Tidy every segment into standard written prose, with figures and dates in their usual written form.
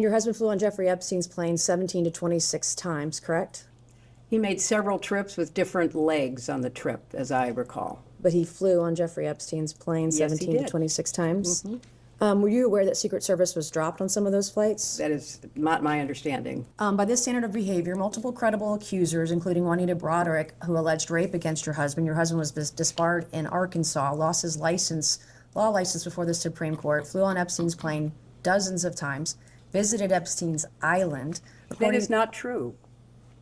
your husband flew on Jeffrey Epstein's plane 17 to 26 times, correct? He made several trips with different legs on the trip, as I recall. But he flew on Jeffrey Epstein's plane Yes, 17 he to did. 26 times? Were you aware that Secret Service was dropped on some of those flights? That is not my understanding. By this standard of behavior, multiple credible accusers, including Juanita Broderick, who alleged rape against your husband was disbarred in Arkansas, lost his law license before the Supreme Court, flew on Epstein's plane dozens of times, visited Epstein's island. That is not true.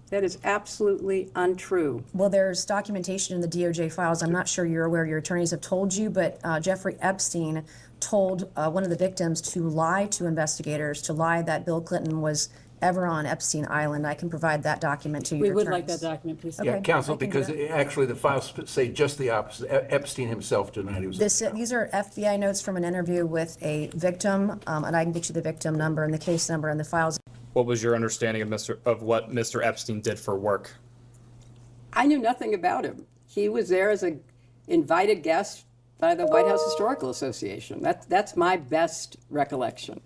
That is absolutely untrue. Well, there's documentation in the DOJ files. I'm not sure you're aware, your attorneys have told you, but Jeffrey Epstein told one of the victims to lie to investigators, to lie that Bill Clinton was ever on Epstein Island. I can provide that document to you. We would like that document, please. Okay. Yeah, counsel, I can do because that. actually the files say just the opposite. Epstein himself denied he was. These are FBI notes from an interview with a victim, and I can get you the victim number and the case number and the files. What was your understanding of what Mr. Epstein did for work? I knew nothing about him. He was there as an invited guest by the White House Historical Association. That's my best recollection.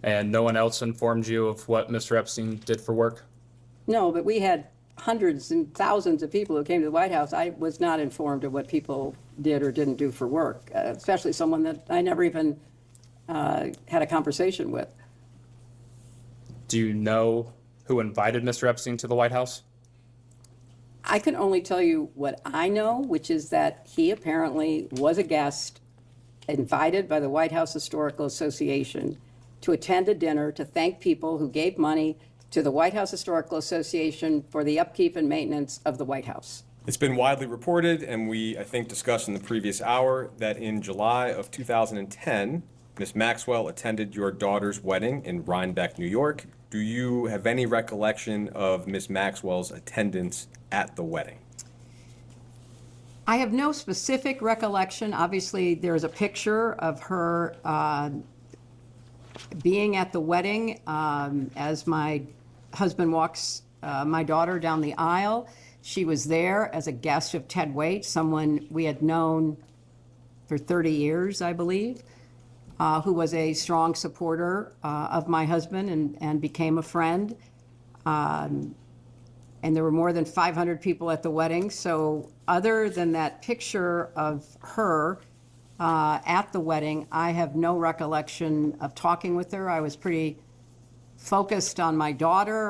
And no one else informed you of what Mr. Epstein did for work? No, but we had hundreds and thousands of people who came to the White House. I was not informed of what people did or didn't do for work, especially someone that I never even had a conversation with. Do you know who invited Mr. Epstein to the White House? I can only tell you what I know, which is that he apparently was a guest invited by the White House Historical Association to attend a dinner to thank people who gave money to the White House Historical Association for the upkeep and maintenance of the White House. It's been widely reported, and we, I think, discussed in the previous hour, that in July of 2010, Ms. Maxwell attended your daughter's wedding in Rhinebeck, New York. Do you have any recollection of Ms. Maxwell's attendance at the wedding? I have no specific recollection. Obviously, there's a picture of her being at the wedding as my husband walks my daughter down the aisle. She was there as a guest of Ted Waite, someone we had known for 30 years, I believe, who was a strong supporter of my husband and became a friend. And there were more than 500 people at the wedding. So other than that picture of her at the wedding, I have no recollection of talking with her. I was pretty focused on my daughter.